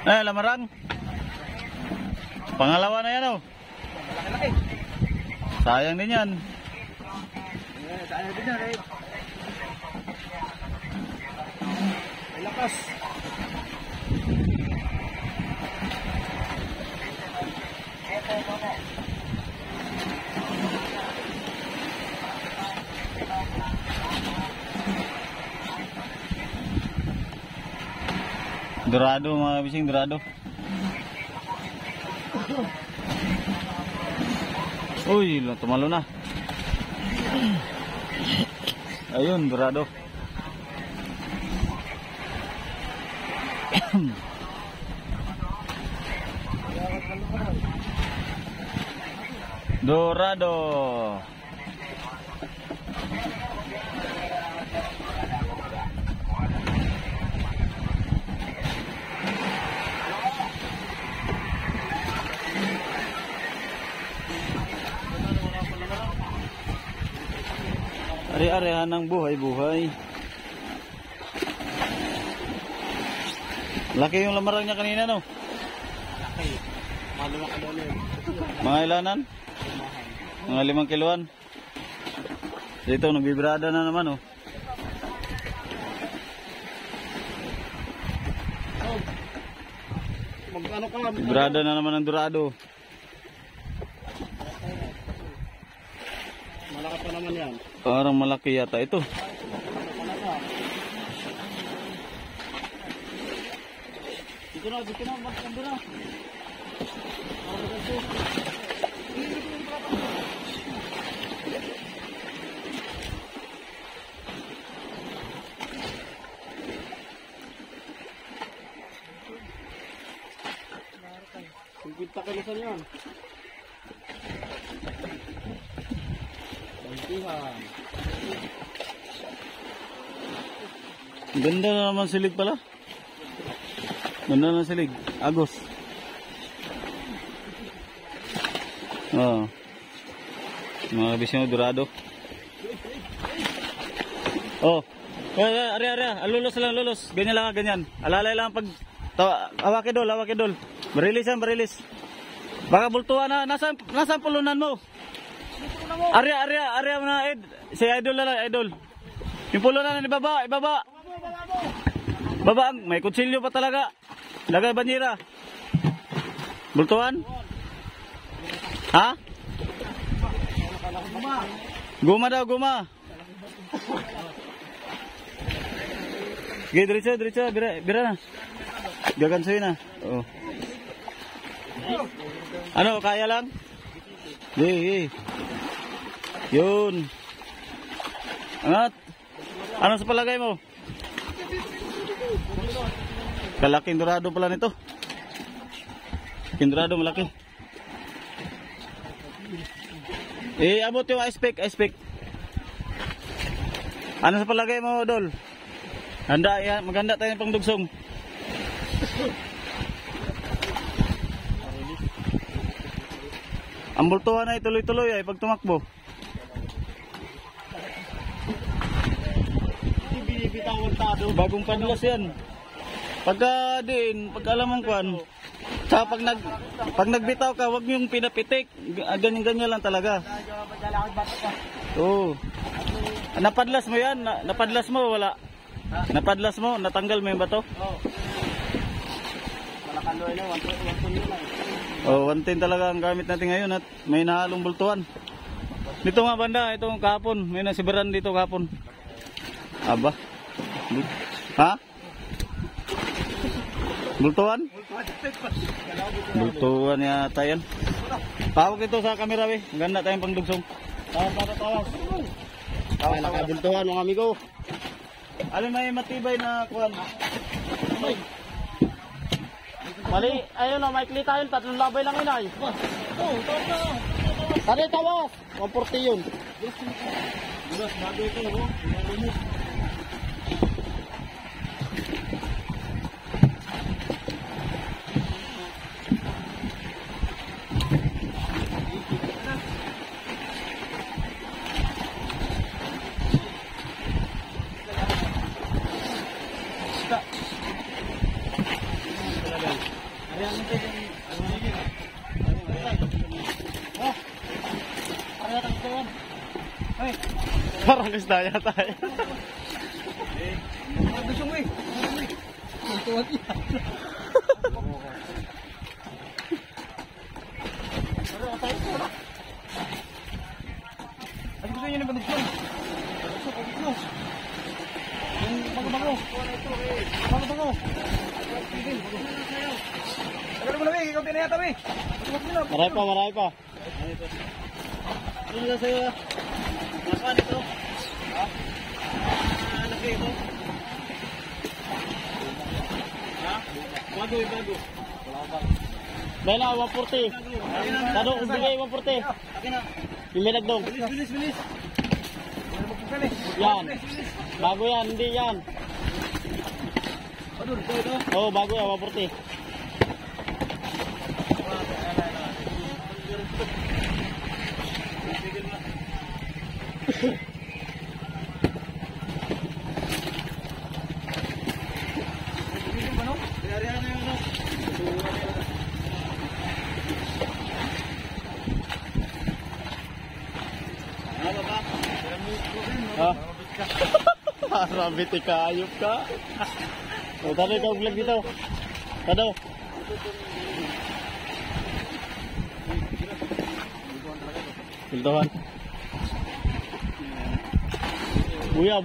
Lamarang. Pangalawa na yan, oh. Malaki-laki. Sayang din yan. Sayang din yan, eh. May lakas. Dorado, mga bising, dorado. Uy, tumalo na. Ayun, dorado. Dorado. Ari-arihan ng buhay-buhay. Laki yung lamarang niya kanina, no? Laki. Maluwak ka doon, eh. Mga ilanan? Mga 5 kiloan. Dito, nagbibrada na naman, oh. Mag-ano ka? Bibrada na naman ng dorado. Malaki pa naman yan. Parang malaki yata ito. Dito na, magkando na. Kita kilosan yan. Bantuhan. Ganda na naman silig pala. Ganda na silig. Agos. Oh. Mga bisyo dorado. Oh. Ari. Alulos lang, lulos. Ganyan lang, ganyan. Alalay lang pag awake dol. Barilis yan, barilis. Baka bultuhan na. Nasaan pulunan mo? Ari mo na, Ed. Si Idol na lang, Idol. Yung pulunan na, ibaba. Baba, may kutsilyo pa talaga. Lagay banyera. Bultuhan? Ha? Guma daw, guma. Sige, diretso. Bira na. Gagansoy na. Oo. Ano, kaya lang? Hey. Yun. Angat. Ano sa palagay mo? Kalaking dorado pala nito. Dorado malaki. Abot yung ice pick. Ano sa palagay mo, Dol? Maganda tayo ng pangdugsong. Ang bultuhan ay tuloy-tuloy ay pag tumakbo. Bagong padlas yan. Pagka alam mong kwan, sa pag nagbitaw ka, wag niyong pinapitik. Ganyan lang talaga. Oo. Napadlas mo yan? Napadlas mo, wala? Napadlas mo, natanggal mo yung bato? Oo. Malakandoy na, 110 lang. Oh, 110 talaga ang gamit natin ngayon at may nahalong bultuhan. Dito nga banda, itong kahapon. May nasibaran dito kahapon. Aba. Ha? Bultuhan? Bultuhan yata yan. Tawag ito sa kamera, we. Ganda tayong pangdugsong. Tawas. Nakabultuhan mga amigo. Alin may matibay na kuwan? Mali, ayun na, maikli tayo, 3 labay lang yun ay. Tari, tawas. 140 yun. Bukas, bago ito, oh. Parang isda yata eh. Gusto mo eh. Tuwag yan. Ano gusto niyo na banag yun? Yung bago-bago. Bago-bago. Tagal mo na eh. Ikaw tinayata eh. Marami pa. Ano na sa'yo? Nasaan ito? Ha? Laki ito? Ha? Bago. Bela, 140. Tado, bigay 140. Akin na. Yung may nagdong. Bilis. Yan. Bago yan, hindi yan. Badul, ito. Oo, bago yan, 140. Ha? Rabbit, ikayop ka. O, tado ikaw vlog dito. Tado. Piltuhan. Buya.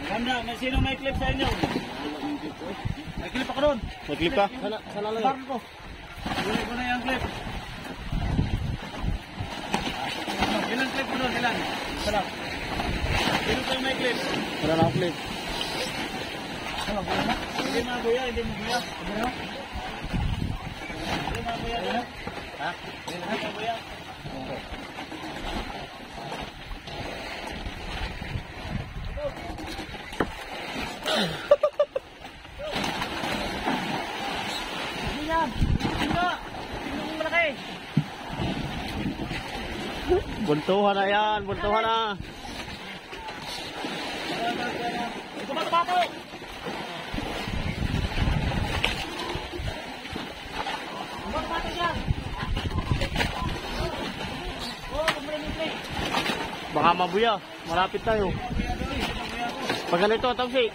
Ganda, may sino may clip sa inyo? May clip ako doon. May clip ka? Sa lalagay ko. Huli ko na yung clip. Ilan clip mo doon? Ilan? Isa. Sino kayo may clip? Wala na akong clip. Hindi mabuya. Hindi mabuya. Ha? Hindi mabuya. Buntuhan na yan, buntuhan na. Ito ba tapato? Baka mabuya, malapit tayo. Pag ganito, Tausi.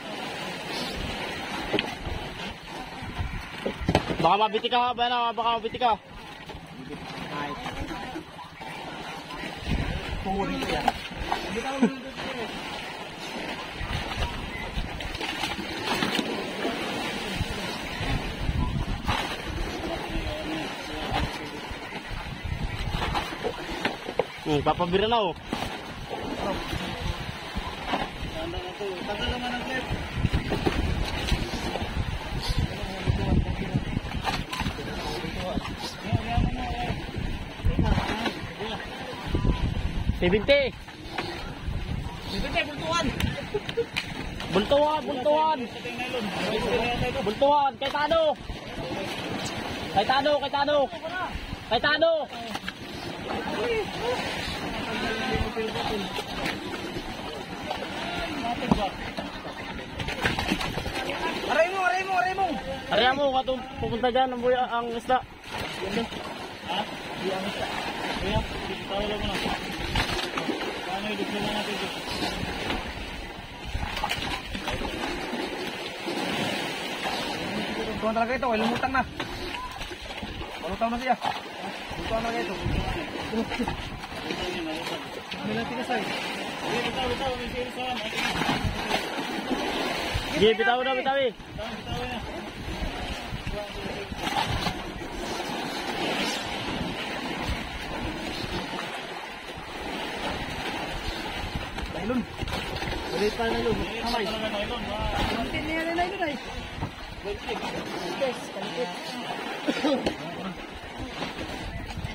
Baka mabiti ka, baka mabiti ka. Papabira na oh. Tagal naman ang clip. Bibinte. Bultuan. Bultuhan, kay Tado. Ariya mo, katong pupunta dyan ang buya, ang isda. Ha? Di ang isa. Kuya, tawala mo na. Paano i-deploy na natin ito? Tuwan talaga ito. Lumutang na. Malutang na siya. Lutuan talaga ito. May natin na sa'yo. Bitaw. May sino saan. Sige, bitaw na. Bitaw na. Nailon. Ulit pa nailon. Kamay. Nylon. Hindi niya na nailon ay. Yes, kalipit.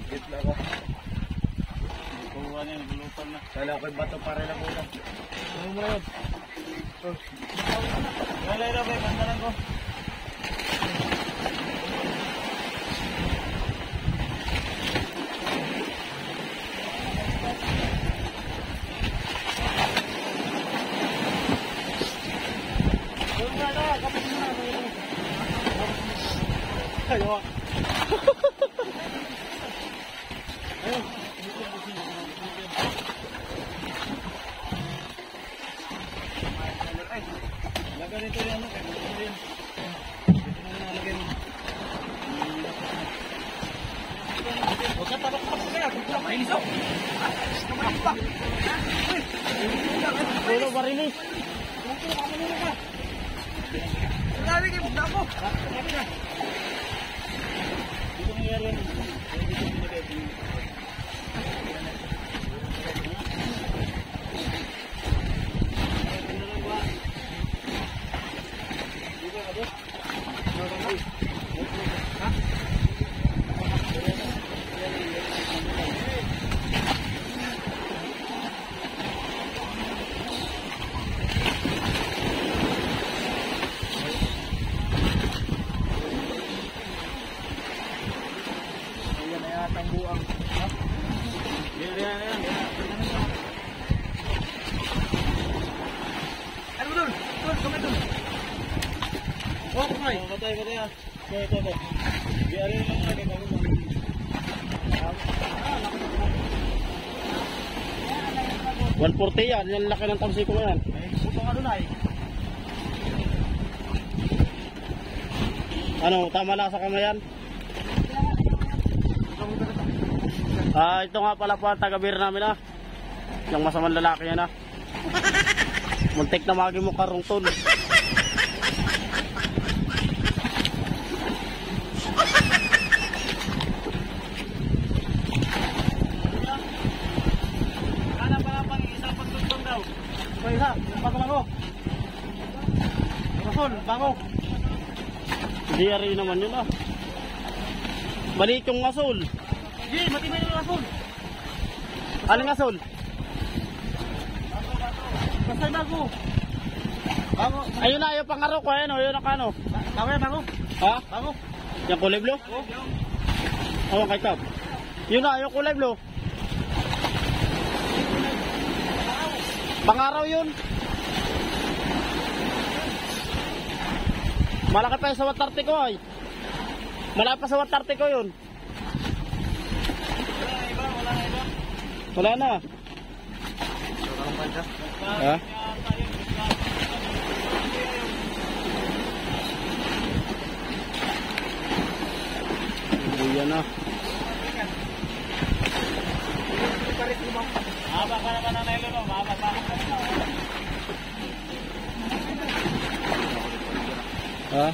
Gitla ko. Kuha niya, naglulupan na. Kala ko'y bato para na muna. Ano mo na yun? Wala rin, may pandalan ko. Ayaw. Huwag ka tabak-tabak kaya. Huwag ka mainis ako. Kamain pa. Pulo barilis. Lari kayo. Bugla ako. Dito nangyari yan. Ano doon? Doon, kumay doon. Oh, kumay. Patay ah. Ito. Biarin lang nga dito. 140 yan. Yan laki ng tamsiko mo yan. May puto ka doon ay. Ano, tama lang sa kamayan? Ito nga pala po ang taga-beer namin ah. Yung masamang lalaki yan ah. Muntik na magi mo karungton. Kana pa pang isang pagtutong daw. Ito isa. Bago. Rason, bago. Hindi rin naman yun ah. Maliit yung asol. Hindi, matibay yung rason. Aling asol? Basta bago. Bago. Ayun na, yung pangaro ko. Ayun o, yun ang kano. Bago yan, bago. Ha? Bago. Yung kulay blue? Oo, kay Tab. Yun na, yung kulay blue. Pangaraw yun. Malaki pa yung sa watarte ko ay. Malaki pa sa watarte ko yun. Wala na. Ha? Yan na. Haba ka naman ang nilo, no? Haba pa. Ha?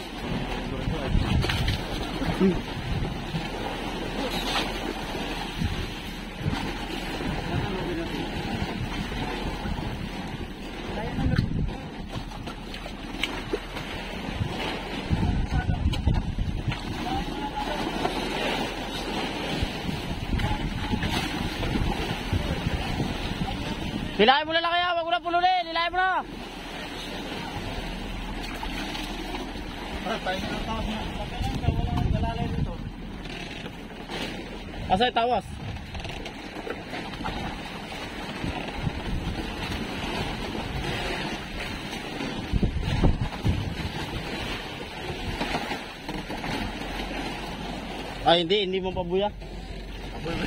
Hilahin mo na lang kaya, wag mo na pulunin, hilahin mo na. Asa yung tawas? Ay hindi mo pabuya. Hindi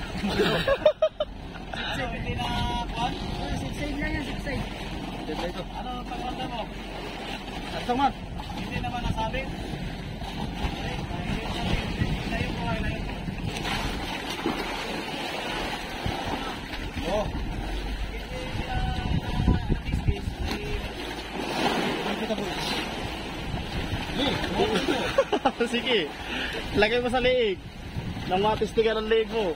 na kuhan? Side lang yan, side. Ano ang pagkanta mo? Ito man. Hindi naman nasabi. Oh. Sige, lagay mo sa liig. Nang matistigan ang liig mo.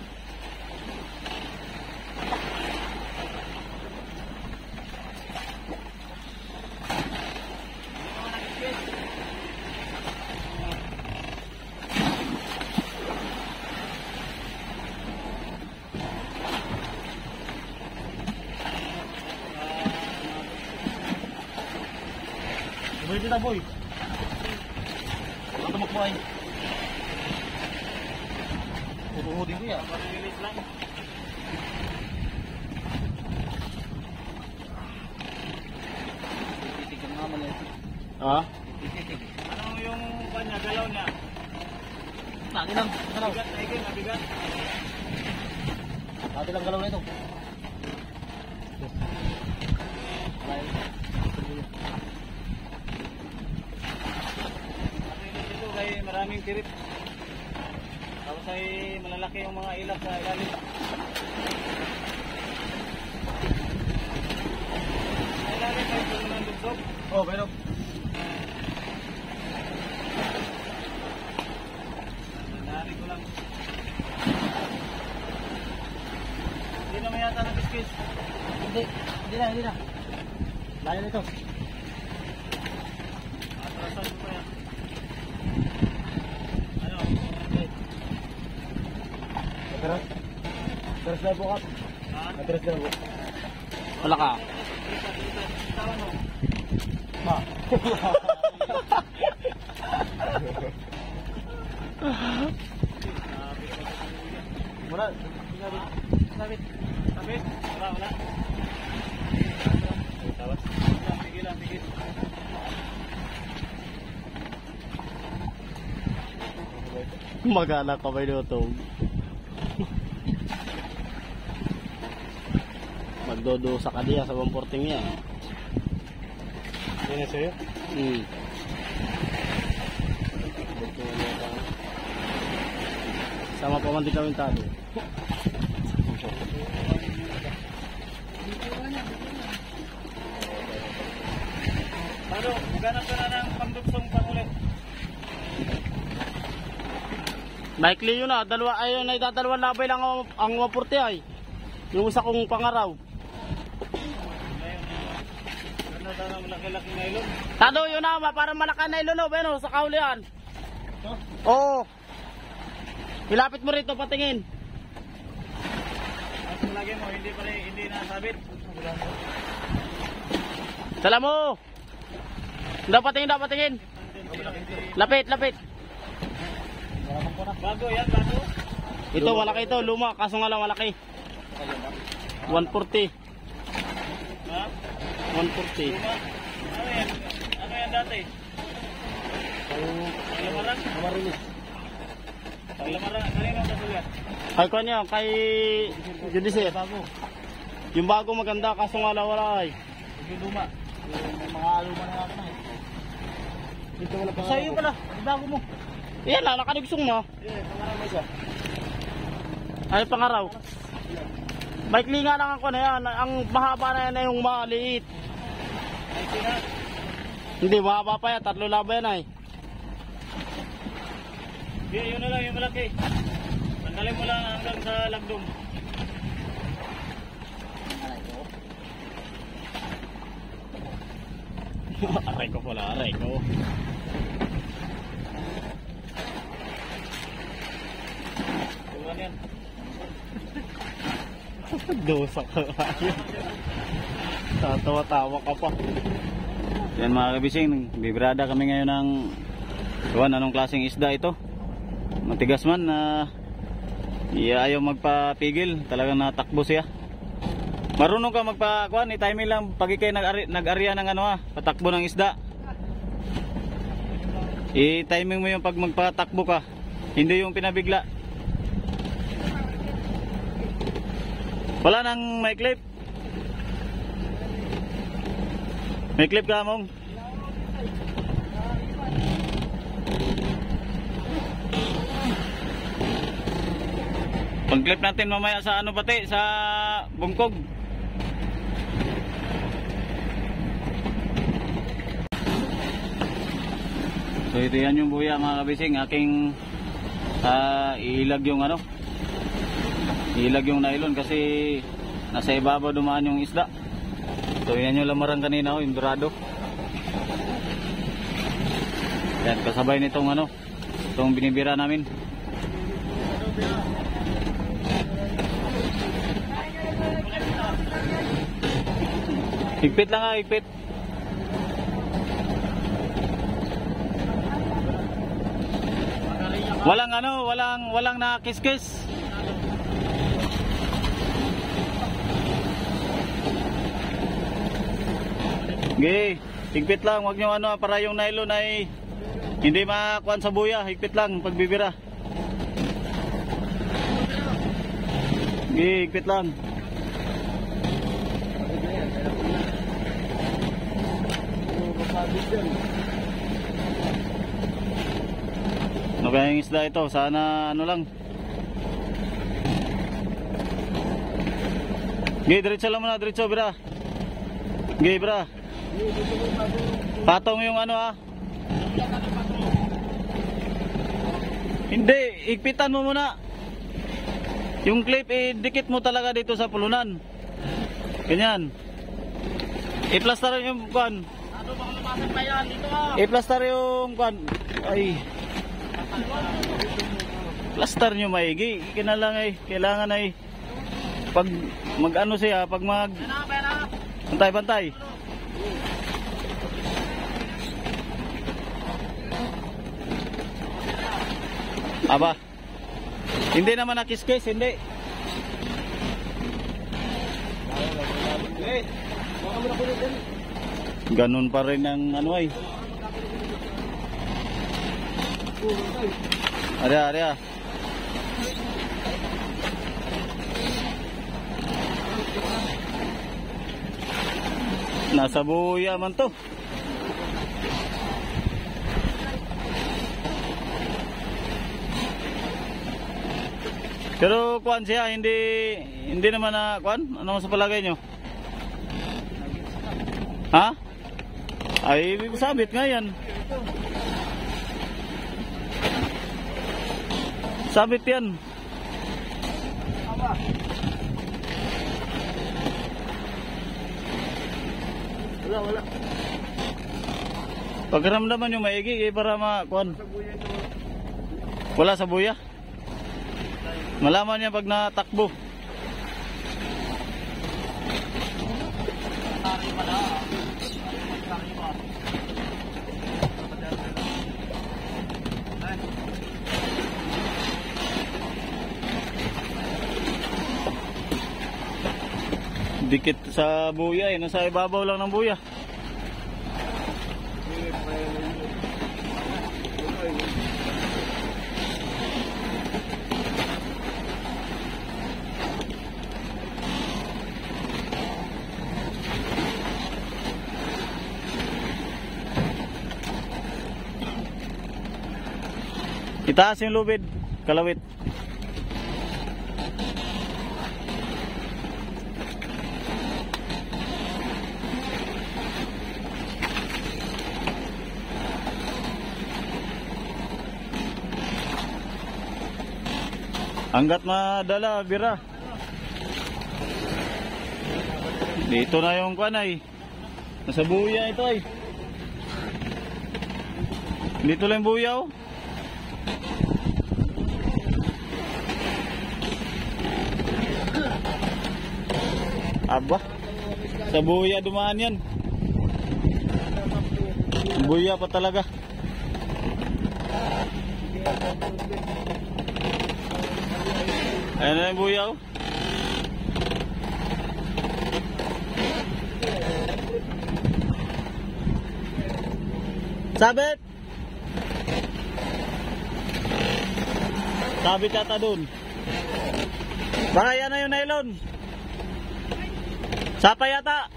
Balik kita boy. Ang tumakbo ay. Tutuhudin ko yan. Release lang. Titignan nga man eh. Ha? Ano yung kanya, galaw niya? Natin lang. Galaw. Mabigat, Aigin, mabigat. Natin lang galaw na ito. Dito kay maraming tirip. Tapos ay malalaki yung mga ilag sa ilalim. Sa ilalim ay puno ng dugsog. Oh, meron. Nandari ko lang. Hindi naman yata nag-skis. Hindi na. Layo nito. Atrasan ko pa yan. Ano? Teres na bukat. Ha? Teres na bukat. Wala ka. Tawan mo. Ma. Wala. Sabit. Sabit. Wala. Tawas. Pigil lang. Magana ka ba nito? Magdodo sa kadiya sa 140 yan. Yan na sa'yo. Sama pa man din kami tado. Ano? Maghanap ka na ng pangdugsong pangulit. Likely yun na, ayun ay dadalawang labay lang ang 140 ay. Yung isa kong pangaraw. Ano daw ng malaki-laki na ilong? Tado yun na, para malaki na ilulob, ano, sa kaulian. Oo. Ilapit mo rito, patingin. Ang lagi mo, hindi nasabit. Sala mo. Dapatingin. Lapit. Bago yan, bago. Ito, malaki ito, luma, kaso nga lang malaki. 140. Ha? 140. Luma? Ano yan dati? Lamaran? Lamaran, kanino ang kasulat? Kay ko niya, kay Judice. Bago. Yung bago maganda, kaso nga lang wala ay. Yung luma. Yung mga luma na natin eh. Dito wala pa. Sa iyo pala, bago mo. Yan na, nakadugsong mo. Pangarap mo siya. Ay, pangaraw. Baikli nga lang ako na yan. Ang mahaba na yan na yung maliit. Ay, sina? Hindi, mahaba pa yan. 3 laba yan ay. Yun na lang, yung malaki. Tanggalin mo lang hanggang sa lagdong. Aray ko pala, aray ko. Tuwan yan. Dosa ka. Tatawa-tawa ka pa. Yan mga kabising, bibirada kami ngayon ng tuwan. Anong klaseng isda ito? Matigas man na ayaw magpapigil. Talagang natakbo siya. Marunong ka magpakuan, i-timing lang pag ikay nag-arya ng patakbo ng isda. I-timing mo yung pag magpatakbo ka, hindi yung pinabigla. Wala nang may clip. May clip ka mong. Pag-clip natin mamaya sa pati, sa bungkog. So ito yan yung buya mga kabising, aking iilag yung iilag yung nylon kasi nasa ibabaw dumaan yung isda. So yan yung lamaran kanina, yung dorado. Yan, kasabay nitong itong binibira namin. Higpit lang higpit. Walang nakiskis. Okay, higpit lang, wag niyo para yung nylon ay hindi makuan sa buya, higpit lang pagbibira. Okay, higpit lang. Ano kaya yung isda ito? Sana lang Gay, diretso lang muna, diretso, bra. Gay, bra. Patong yung ano ha. Hindi, igpitan mo muna. Yung clip, dikit mo talaga dito sa pulunan. Ganyan. I-plaster yung kwan. Ano baka lumasag pa yan? Dito ah. I-plaster yung kwan. Ay. Plaster nyo maigi. Kailangan ay pag mag-ano siya, pag mag bantay-bantay. Aba. Hindi naman nakis-kiss, hindi. Ganun pa rin ang ano ay. Arya. Nasa buya man to. Pero kuan siya, hindi naman na kuan. Ano sa palagay nyo? Ha? Ay, sabit nga yan. Sabit yan. Wala. Pagramdaman yung maigi para makuan. Wala sa buya. Malaman niya pag natakbo. Dikit sa buya eh, nasa ibabaw lang ng buya. Itaas yung lubid, kalawit. Hanggat madala, bira. Dito na yung kanay. Nasa buya ito ay. Dito lang buya oh. Aba, sa buya dumaan yan. Buya pa talaga. Ayan na yung buya oh. Sabit! Sabit yata dun. Baka yan na yung nylon. Sapay yata.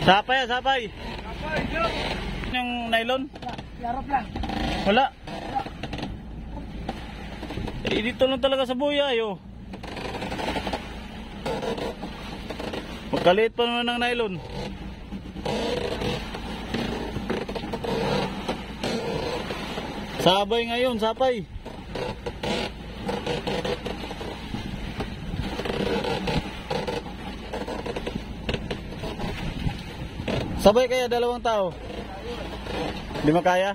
Sapay. Yung nylon? Yarap lang. Wala. Eh, dito lang talaga sa buya yo. Magkaliit pa naman ng nylon. Sabay ngayon, sapay. Sabay kaya dalawang tao? Di makaya?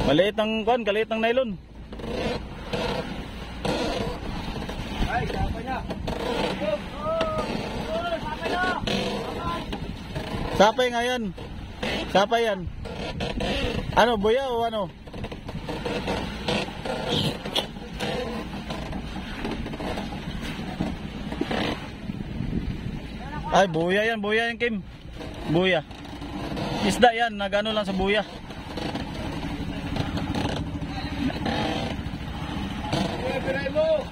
Maliit ang kon, kaliit ang nylon. Ay, sapay na. Sapay nga yan. Sapay yan. Ano, buya o ano? Ay, buya yan Kim. Buya. Isda yan, nagano lang sa buya. Biray mo.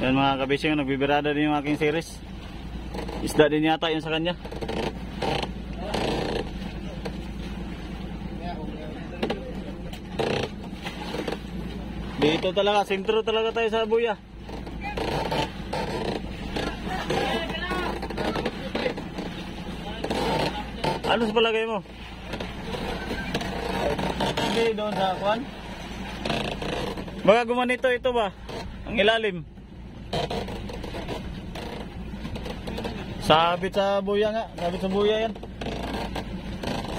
Yan mga kabising, nagbibirada din yung aking series. Isda din yata yun sa kanya. Dito talaga, sentro talaga tayo sa buya. Ano sa palagay mo? Hindi, doon sa kuwan. Baka gumanito ito ba? Ang ilalim. Sabit sa buya nga. Sabit sa buya yan.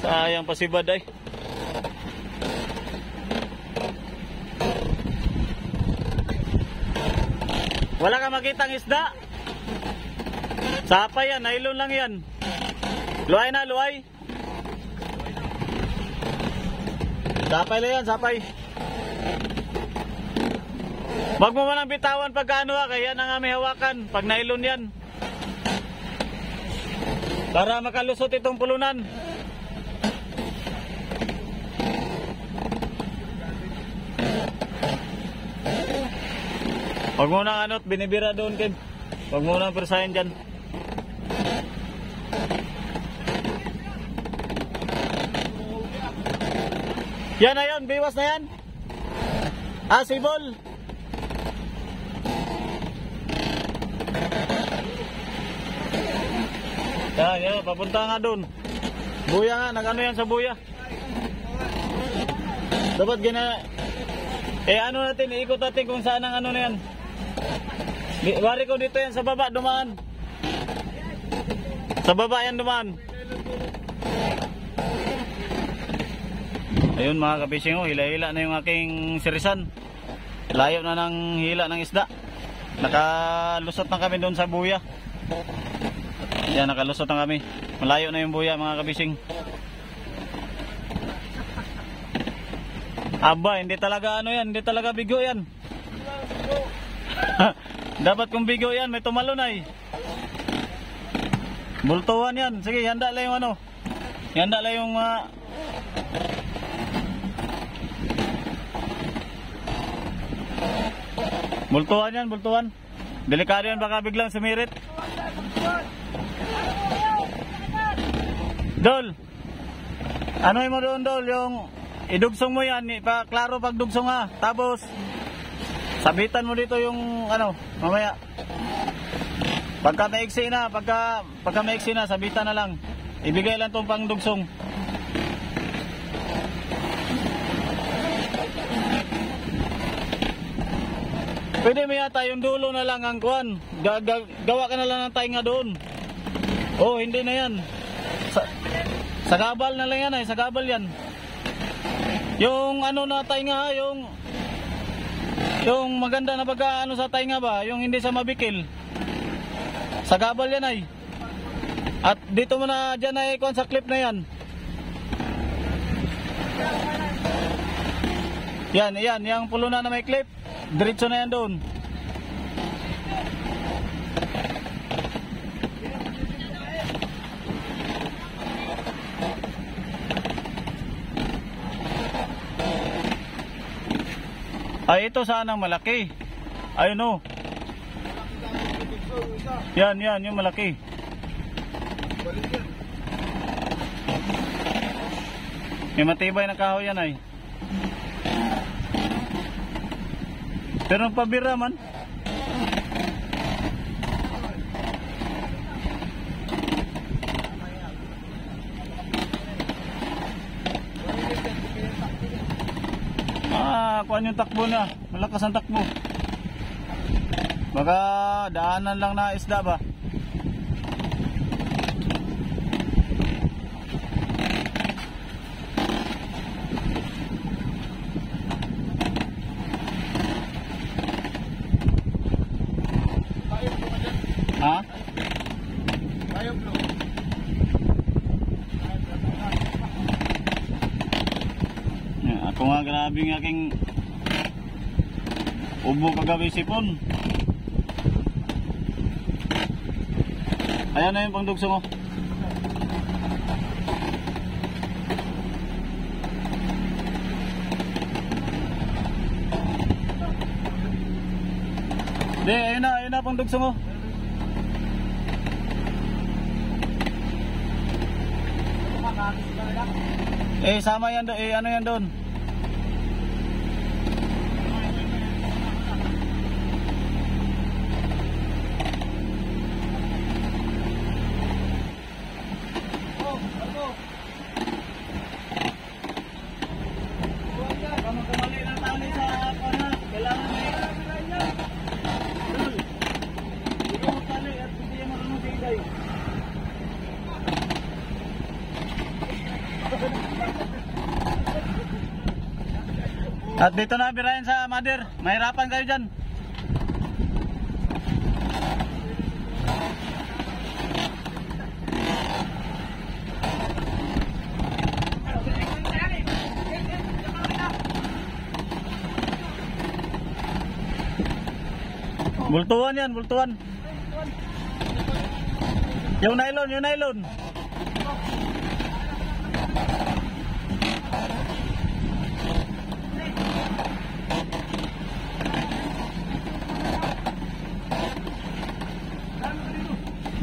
Sayang pasibad ay. Wala ka makitang isda. Sapay yan, nylon lang yan. Luway na, luway. Sapay lang yan, sapay. Wag mo manang bitawan pagka ano kaya na nga may hawakan. Pag nylon yan. Para makalusot itong pulunan. Wag mo nang anot, binibira doon, Kim. Wag mo nang persahin dyan. Yan na yun, biwas na yan. Sibol. Yan, papunta nga doon. Buya nga, nag-ano yan sa buya. Dapat ano natin, iikot natin kung saan ang ano na yan. Wari ko dito yan sa baba, dumaan. Sa baba yan dumaan. Ayun mga kapising, hila-hila na yung aking sirisan. Layo na ng hila ng isda. Nakalusot na kami doon sa buya. Yan, nakalusot na kami. Malayo na yung buya mga kabising. Aba, hindi talaga ano yan, hindi talaga bigo yan. Dapat kung bigo yan, may tumalon ay. Bultuhan yan. Sige, handa lang yung ano. Handa lang yung bultuhan yan, bultuhan. Delikado yan, baka biglang sumirit. Dol, ano mo doon, Dol, yung idugsong mo yan, klaro pag dugsong ha. Tapos sabitan mo dito yung ano, mamaya. Pagka maiksi na, pagka maiksi na, sabitan na lang. Ibigay lang tong pang dugsong. Pwede mo yata yung dulo na lang ang kuwan. Gawa ka na lang ng tainga doon. Oh, hindi na yan. Sa gabal na lang yan ay, sa gabal yan. Yung ano na tainga, yung maganda na pagka ano sa tainga ba, yung hindi sa mabikil. Sa gabal yan ay. At dito mo na dyan ay kuwan sa clip na yan. Yan, yung pulunan na may clip. Diretso na yan doon. Ay, ito sana malaki. Ayun o. Yan, yung malaki. May matibay na kahoy yan ay. Pero pabira man. Kuan yung takbo na. Malakas ang takbo. Baka daanan lang na isda ba? Ha? Ako nga grabe ng aking ubo kagabi sipon. Ayan na yung pangdugso mo. Ayun na pangdugso mo. Eh, sama yan doon. Eh, ano yan doon? At dito na birahin sa mother. Mahirapan kayo dyan. Bultuan yan, bultuan. Yung nylon, yung nylon.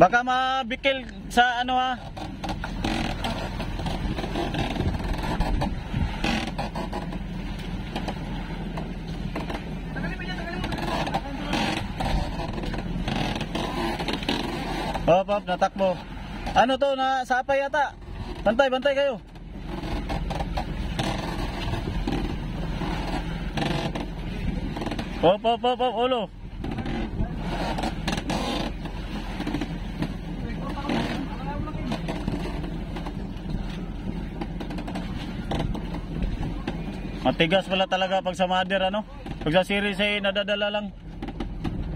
Baka mabikil sa ano ha. Hop, natakbo. Ano to, na sapay yata. Bantay, bantay kayo. Hop, ulo. Matigas pala talaga pag sa mother, ano? Pag sa series ay nadadala lang.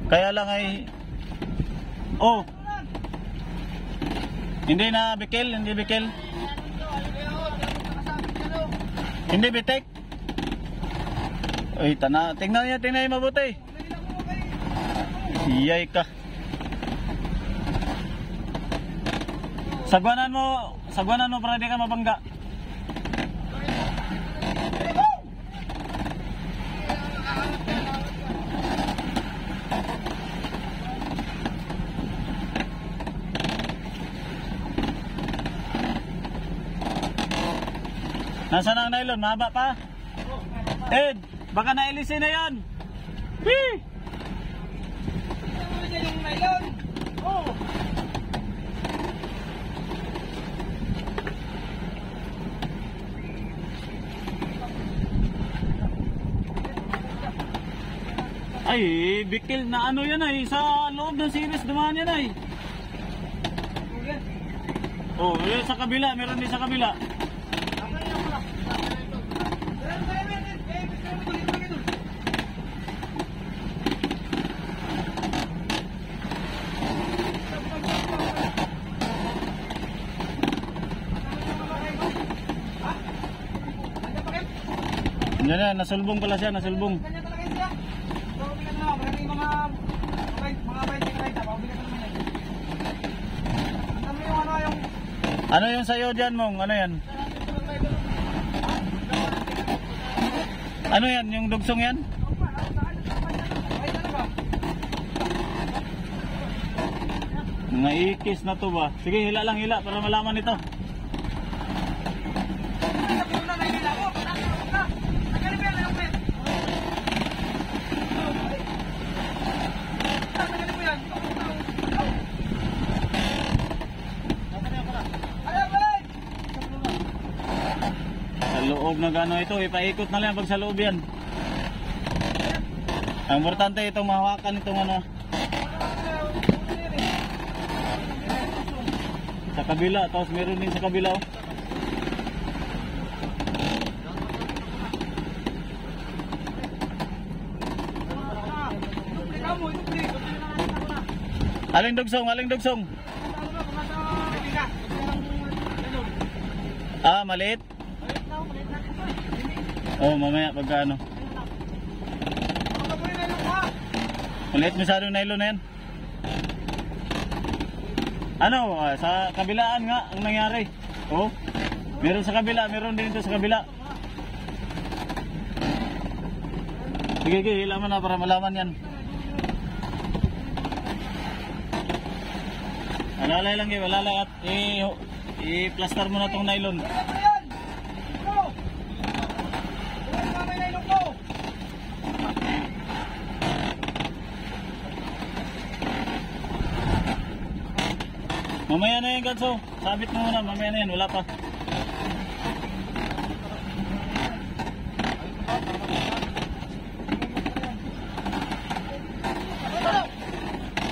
Kaya lang ay... Oh! Hindi na bikil, hindi bikil. Hindi bitek. Ay, tingnan niya mabuti. Iyay ka. Sagwanan mo para di ka mabangga. Nasaan ang nylon? Mahaba pa? Ed, baka nailisin na yan. Whee! Yung nylon? Oh. Ay, bikil na ano yan ay. Sa loob ng series dumaan yan ay. Oh, yun sa kabila. Meron din sa kabila. Yan na, nasulbong pala siya, nasulbong. Ano yung sayo dyan mong? Ano yan? Ano yan? Yung dugsong yan? Naikis na to ba? Sige, hila lang, hila para malaman ito. Loob na gano'n ito, ipaikot na lang pag sa loob yan. Ang importante itong mahawakan itong ano. Sa kabila, tapos meron din sa kabila oh. Aling dugsong, aling dugsong. Ah, maliit. Oh, mamaya pagka ano. Maliit masyadong nylon na yan. Ano, sa kabilaan nga ang nangyari. Oh, meron sa kabila, meron din ito sa kabila. Sige, hila mo na para malaman yan. Alalay lang yun, alalay at i-plaster mo na tong nylon. Mamaya na yan, Ganso. Sabit mo muna, mamaya na yan, wala pa.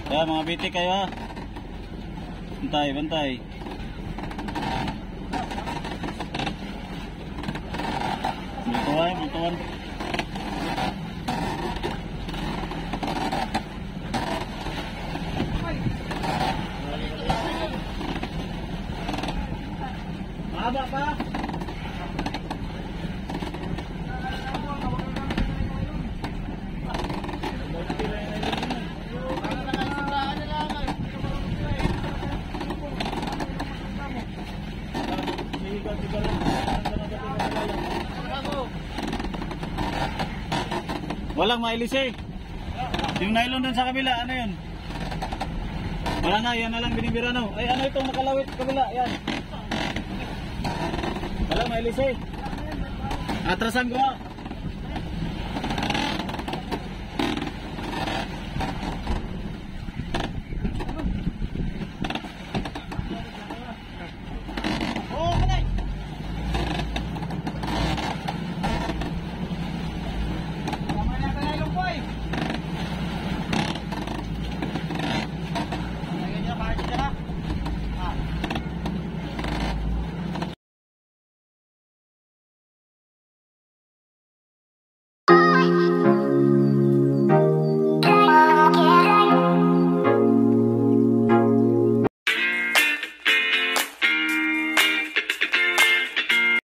Kaya mga bitik kayo ha. Bantay, bantay. Bultuan, bultuan. Mahaba pa. Walang mailis eh. Yung nylon dun sa kabila, ano yun? Wala na, yan na lang binibira no. Ay, ano itong makalawit sa kabila, yan. Walang mailis eh. Atrasan ko ha.